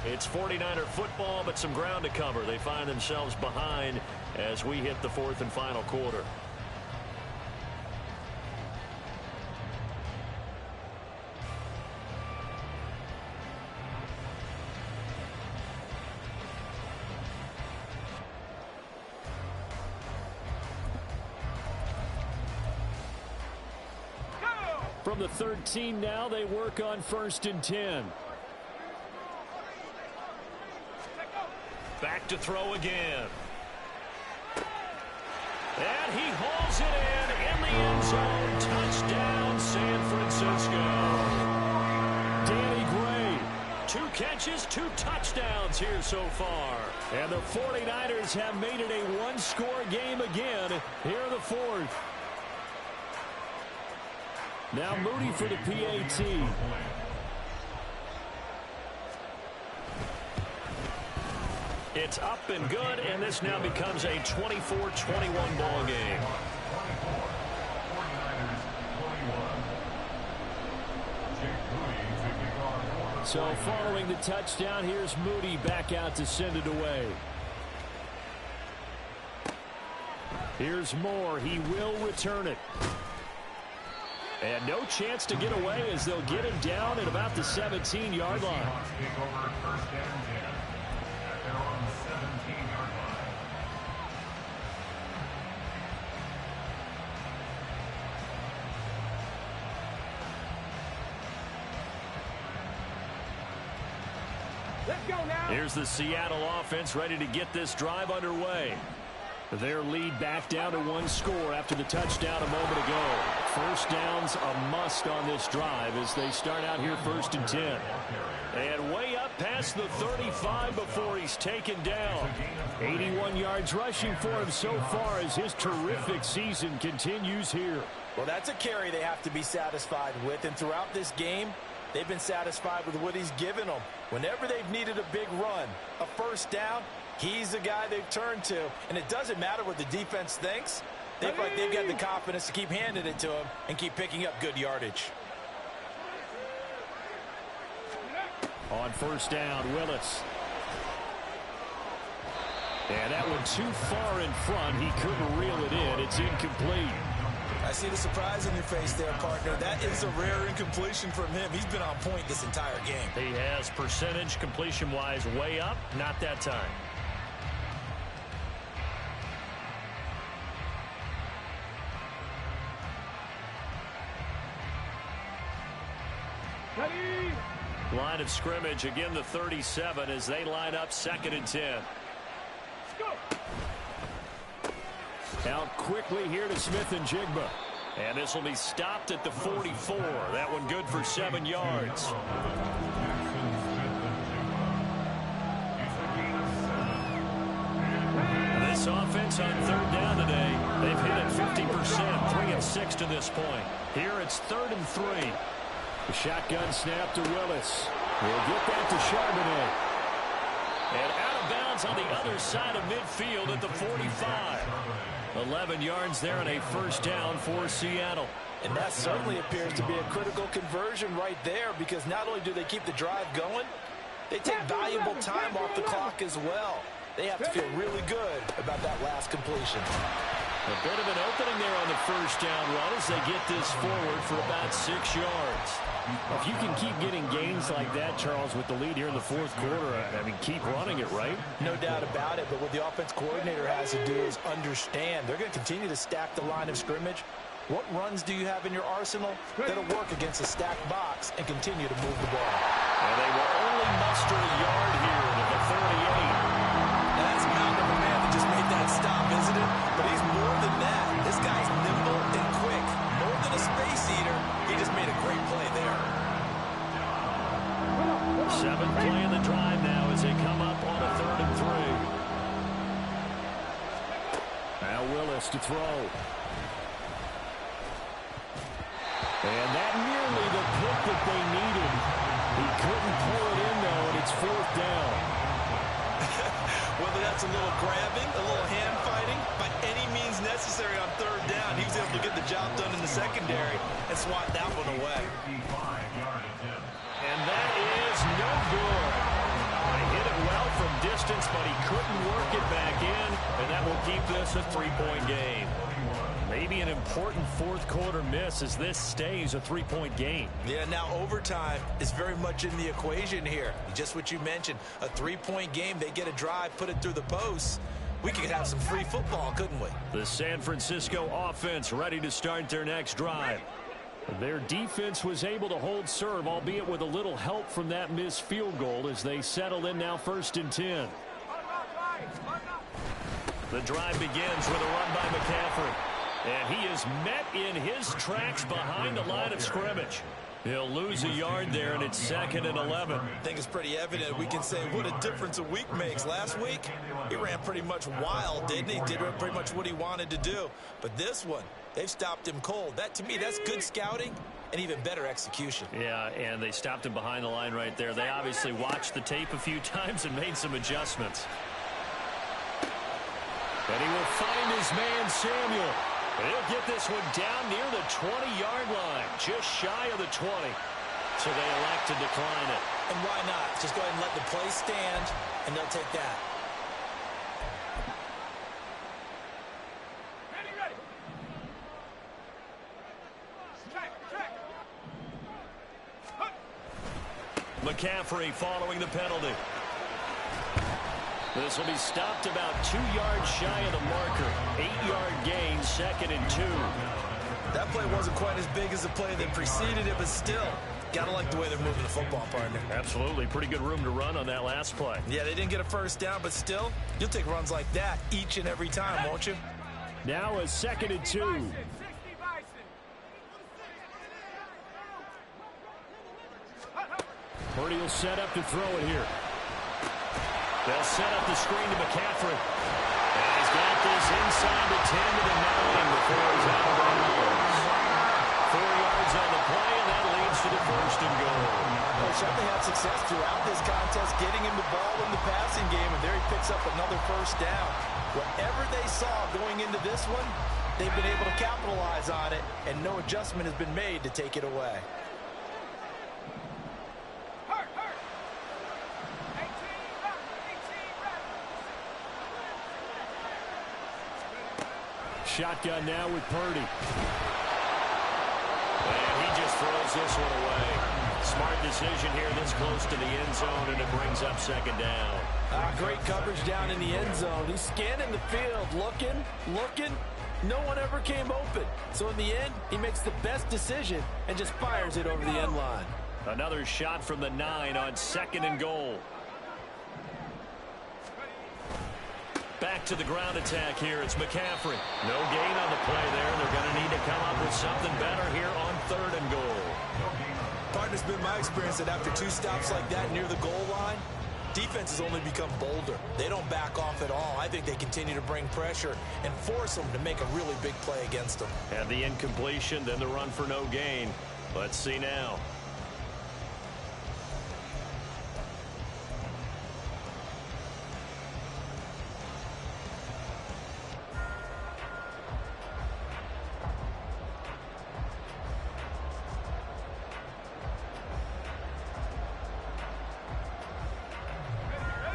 It's 49er football, but some ground to cover. They find themselves behind as we hit the 4th and final quarter. From the 13 now, they work on 1st and 10. Back to throw again. And he hauls it in the end zone. Touchdown, San Francisco. Danny Gray. 2 catches, 2 touchdowns here so far. And the 49ers have made it a one-score game again here in the 4th. Now Moody for the PAT. It's up and good, and this now becomes a 24-21 ball game. So following the touchdown, here's Moody back out to send it away. Here's Moore. He will return it. And no chance to get away as they'll get him down at about the 17-yard line. Let's go now. Here's the Seattle offense ready to get this drive underway. Their lead back down to 1 score after the touchdown a moment ago. First down's a must on this drive as they start out here 1st and 10. And way up past the 35 before he's taken down. 81 yards rushing for him so far as his terrific season continues here. Well, that's a carry they have to be satisfied with, and throughout this game, they've been satisfied with what he's given them. Whenever they've needed a big run, a first down, he's the guy they've turned to. And it doesn't matter what the defense thinks. They feel like they've got the confidence to keep handing it to him and keep picking up good yardage. On first down, Willis. And that one too far in front. He couldn't reel it in. It's incomplete. I see the surprise in your face there, partner. That is a rare incompletion from him. He's been on point this entire game. He has percentage completion-wise way up. Not that time. Ready. Line of scrimmage, again the 37 as they line up 2nd and 10. Let's go. Out quickly here to Smith and Jigba. And this will be stopped at the 44. That one good for 7 yards. This offense on 3rd down today, they've hit it 50%, 3 of 6 to this point. Here it's 3rd and 3. The shotgun snap to Willis. We'll get that to Charbonnet. And out of bounds on the other side of midfield at the 45. 11 yards there and a 1st down for Seattle. And that certainly appears to be a critical conversion right there, because not only do they keep the drive going, they take valuable time off the clock as well. They have to feel really good about that last completion. A bit of an opening there on the 1st down run as they get this forward for about 6 yards. If you can keep getting gains like that, Charles, with the lead here in the 4th quarter, I mean, keep running it, right? No doubt about it, but what the offense coordinator has to do is understand they're going to continue to stack the line of scrimmage. What runs do you have in your arsenal that'll work against a stacked box and continue to move the ball? And they will only muster a yard here to the 38. That's a mountain of a man that just made that stop, isn't it? But he's more than that. This guy's nimble and quick. More than a space eater, he just made a great play there. 7th play in the drive now as they come up on a 3rd and 3. Now Willis to throw. And that nearly the pick that they needed. He couldn't pull it in, though, and it's 4th down. Whether that's a little grabbing, a little hand fighting, by any means necessary on 3rd down, he was able to get the job done in the secondary and swat that one away. And that is no good. He hit it well from distance, but he couldn't work it back in, and that will keep this a 3-point game. Maybe an important 4th quarter miss as this stays a 3-point game. Yeah, now overtime is very much in the equation here. Just what you mentioned, a 3-point game. They get a drive, put it through the posts. We could have some free football, couldn't we? The San Francisco offense ready to start their next drive. Their defense was able to hold serve, albeit with a little help from that missed field goal as they settle in now 1st and 10. The drive begins with a run by McCaffrey. And he is met in his tracks behind the line of scrimmage. He'll lose a yard there, and it's 2nd and 11. I think it's pretty evident. We can say what a difference a week makes. Last week, he ran pretty much wild, didn't he? Did pretty much what he wanted to do. But this one, they've stopped him cold. That, to me, that's good scouting and even better execution. Yeah, and they stopped him behind the line right there. They obviously watched the tape a few times and made some adjustments. And he will find his man, Samuel. He'll get this one down near the 20-yard line, just shy of the 20. So they elect to decline it. And why not? Just go ahead and let the play stand, and they'll take that. Ready. Check. McCaffrey following the penalty. This will be stopped about 2 yards shy of the marker. 8-yard gain, 2nd and 2. That play wasn't quite as big as the play that preceded it, but still, gotta like the way they're moving the football, partner. Absolutely. Pretty good room to run on that last play. Yeah, they didn't get a 1st down, but still, you'll take runs like that each and every time, won't you? Now a 2nd and 2. 60 Bison. Purdy will set up to throw it here. They'll set up the screen to McCaffrey. And he's got this inside the 10 to the 9 before he's out of bounds. 4 yards on the play, and that leads to the 1st and goal. Well, Shepard had success throughout this contest, getting him the ball in the passing game, and there he picks up another 1st down. Whatever they saw going into this one, they've been able to capitalize on it, and no adjustment has been made to take it away. Shotgun now with Purdy. And he just throws this one away. Smart decision here this close to the end zone, and it brings up 2nd down. Great coverage down in the end zone. He's scanning the field, looking. No one ever came open. So in the end, he makes the best decision and just fires it over the end line. Another shot from the 9 on 2nd and goal. Back to the ground attack here. It's McCaffrey. No gain on the play there. They're going to need to come up with something better here on 3rd and goal. Partner's been my experience that after 2 stops like that near the goal line, defense has only become bolder. They don't back off at all. I think they continue to bring pressure and force them to make a really big play against them. And the incompletion, then the run for no gain. Let's see now.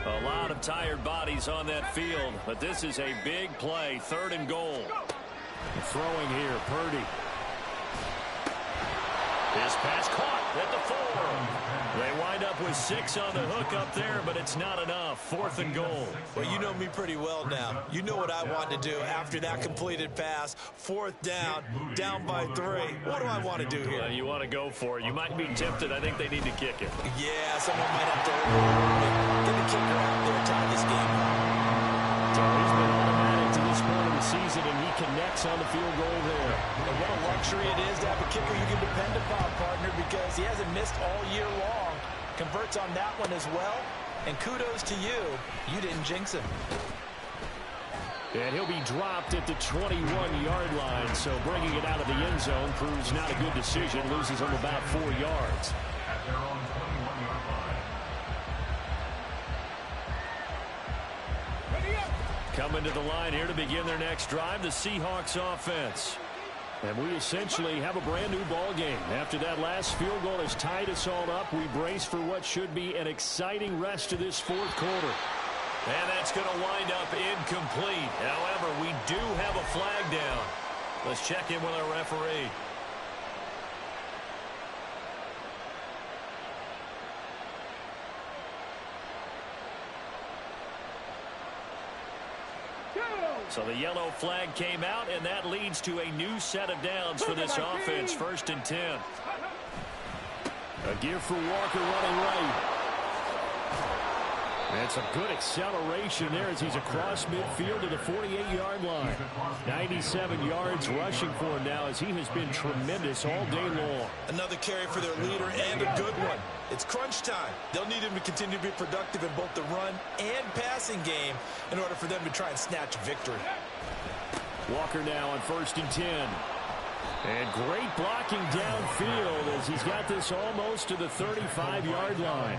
A lot of tired bodies on that field, but this is a big play. 3rd and goal. Throwing here, Purdy. His pass caught at the 4. They wind up with 6 on the hook up there, but it's not enough. 4th and goal. Well, you know me pretty well now. You know what I want to do after that completed pass. 4th down, down by 3. What do I want to do here? You want to go for it. You might be tempted. I think they need to kick it. Yeah, someone might have to get the kicker out there to tie this game up. So he's been automatic to this point of the season, and he connects on the field goal there. And what a luxury it is to have a kicker you can depend upon, partner, because he hasn't missed all year long. Converts on that one as well. And kudos to you. You didn't jinx him. And he'll be dropped at the 21-yard line, so bringing it out of the end zone proves not a good decision. Loses him about 4 yards. At their own 21-yard line. Coming to the line here to begin their next drive, the Seahawks offense. And we essentially have a brand new ball game. After that last field goal has tied us all up, we brace for what should be an exciting rest of this 4th quarter. And that's going to wind up incomplete. However, we do have a flag down. Let's check in with our referee. So the yellow flag came out, and that leads to a new set of downs for this offense. 1st and 10. A give for Walker running right. And some good acceleration there as he's across midfield to the 48-yard line. 97 yards rushing for him now as he has been tremendous all day long. Another carry for their leader and a good one. It's crunch time. They'll need him to continue to be productive in both the run and passing game in order for them to try and snatch victory. Walker now on 1st and 10. And great blocking downfield as he's got this almost to the 35-yard line.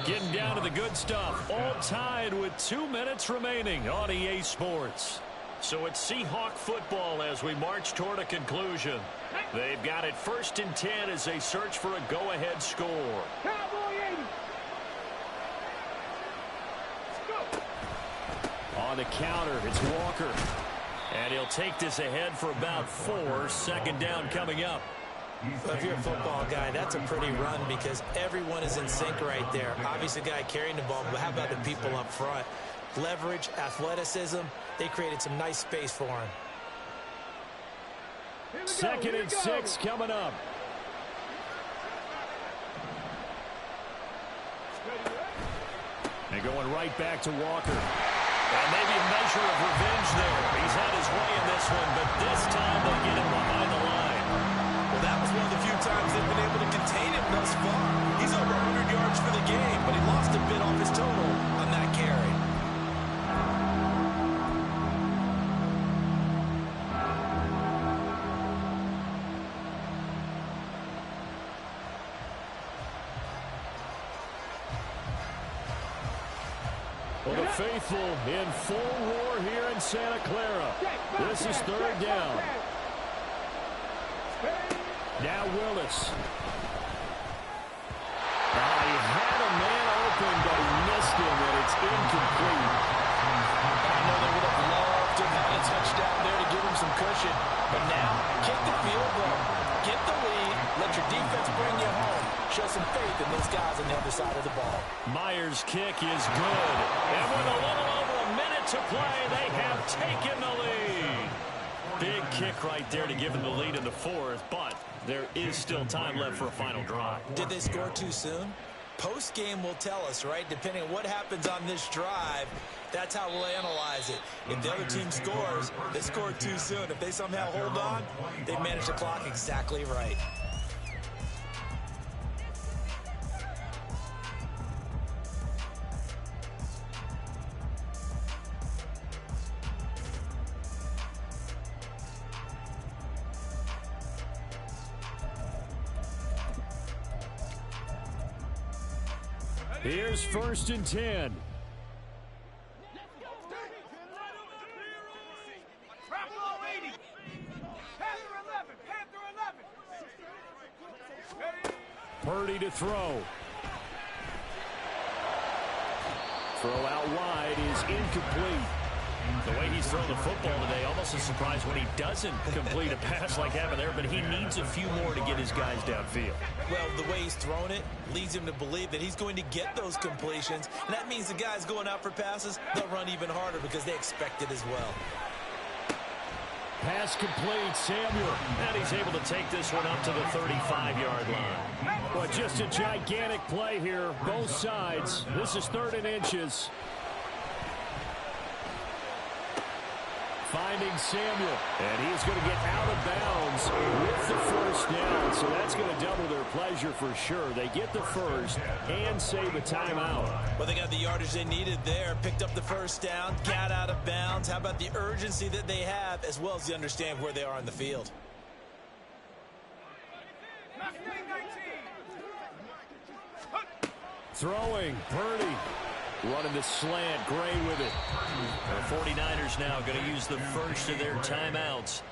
Getting down to the good stuff. All tied with 2 minutes remaining on EA Sports. So it's Seahawk football as we march toward a conclusion. They've got it 1st and 10 as they search for a go-ahead score. On the counter, it's Walker. And he'll take this ahead for about 4. 2nd down coming up. Well, if you're a football guy, that's a pretty run because everyone is in sync right there. Obviously, the guy carrying the ball, but how about the people up front? Leverage, athleticism, they created some nice space for him. 2nd and 6 coming up. And going right back to Walker. And maybe a measure of revenge there. He's had his way in this one, but this time they'll get him behind the line. Well, that was one of the few times they've been able to contain him thus far. He's over 100 yards for the game, but he lost a bit off his total on that carry. Well, the faithful in full roar here in Santa Clara. This is 3rd down. Now Willis. He had a man open, but he missed him, and it's incomplete. I know they would have loved to have had a touchdown there to give him some cushion. But now, kick the field goal, get the lead, let your defense bring you home. Show some faith in those guys on the other side of the ball. Myers' kick is good. And with a little over a minute to play, they have taken the lead. Big kick right there to give them the lead in the fourth, but there is still time left for a final drive. Did they score too soon? Post-game will tell us, right? Depending on what happens on this drive, that's how we'll analyze it. If the other team scores, they scored too soon. If they somehow hold on, they manage the clock exactly right. Here's 1st and 10. Purdy to throw. Throw out wide is incomplete. The way he's thrown the football today, almost a surprise when he doesn't complete a pass like happened there, but he needs a few more to get his guys downfield. Well, the way he's thrown it leads him to believe that he's going to get those completions, and that means the guys going out for passes, they'll run even harder because they expect it as well. Pass complete, Samuel. And he's able to take this one up to the 35-yard line. Well, just a gigantic play here, both sides. This is 3rd and inches. Finding Samuel, and he's going to get out of bounds with the 1st down, so that's going to double their pleasure for sure. They get the 1st and save a timeout. Well, they got the yardage they needed there, picked up the 1st down, got out of bounds. How about the urgency that they have, as well as they understand where they are on the field? Throwing, Purdy. Running the slant, Gray with it. The 49ers now going to use the first of their timeouts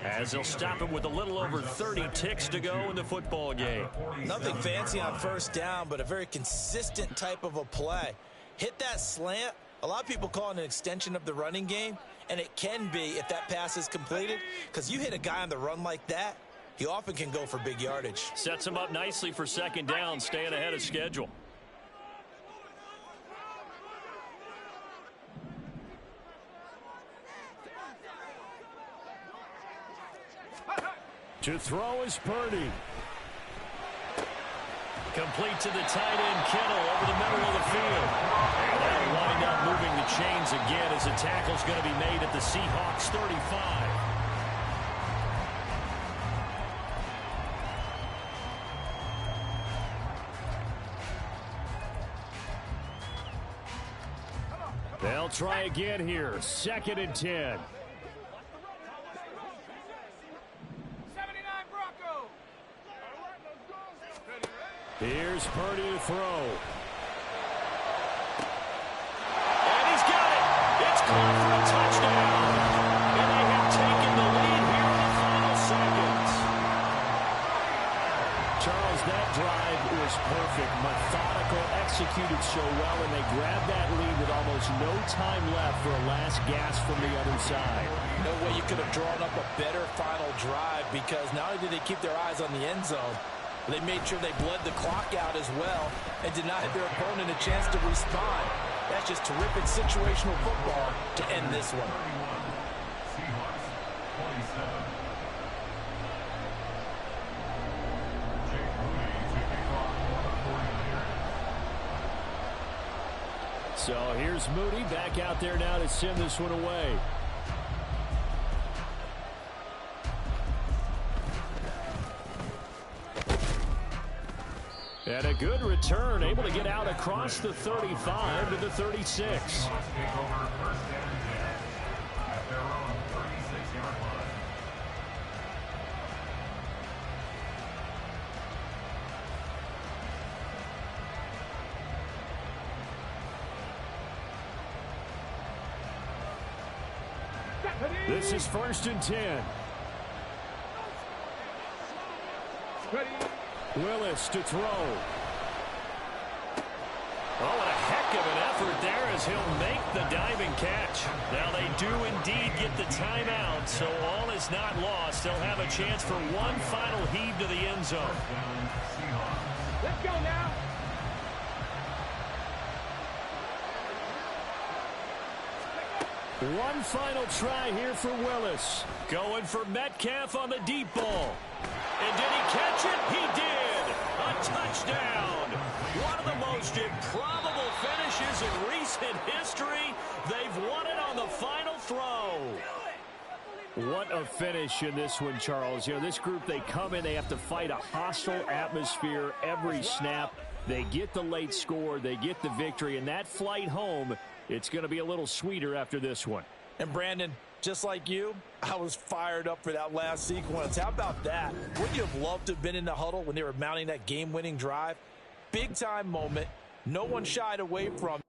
as they'll stop it with a little over 30 ticks to go in the football game. Nothing fancy on 1st down, but a very consistent type of a play. Hit that slant. A lot of people call it an extension of the running game, and it can be if that pass is completed, because you hit a guy on the run like that, he often can go for big yardage. Sets him up nicely for 2nd down, staying ahead of schedule. To throw is Purdy. Complete to the tight end, Kittle, over the middle of the field. And that'll wind up moving the chains again as the tackle's going to be made at the Seahawks 35. They'll try again here. 2nd and 10. Here's Purdy to throw. And he's got it. It's caught for a touchdown. And they have taken the lead here in the final seconds. Charles, that drive was perfect. Methodical, executed so well, and they grabbed that lead with almost no time left for a last gasp from the other side. No way you could have drawn up a better final drive, because not only did they keep their eyes on the end zone, they made sure they bled the clock out as well and denied their opponent a chance to respond. That's just terrific situational football to end this one. So here's Moody back out there now to send this one away. And a good return, able to get out across the 35 to the 36. This is 1st and 10. Willis to throw. Oh, and a heck of an effort there as he'll make the diving catch. Now they do indeed get the timeout, so all is not lost. They'll have a chance for one final heave to the end zone. Let's go now. One final try here for Willis. Going for Metcalf on the deep ball. And did he catch it? He did. A touchdown. One of the most improbable finishes in recent history. They've won it on the final throw. What a finish in this one, Charles. You know, this group, they come in, they have to fight a hostile atmosphere every snap. They get the late score, they get the victory, and that flight home, it's going to be a little sweeter after this one. And Brandon, just like you, I was fired up for that last sequence. How about that? Wouldn't you have loved to have been in the huddle when they were mounting that game-winning drive? Big-time moment. No one shied away from it.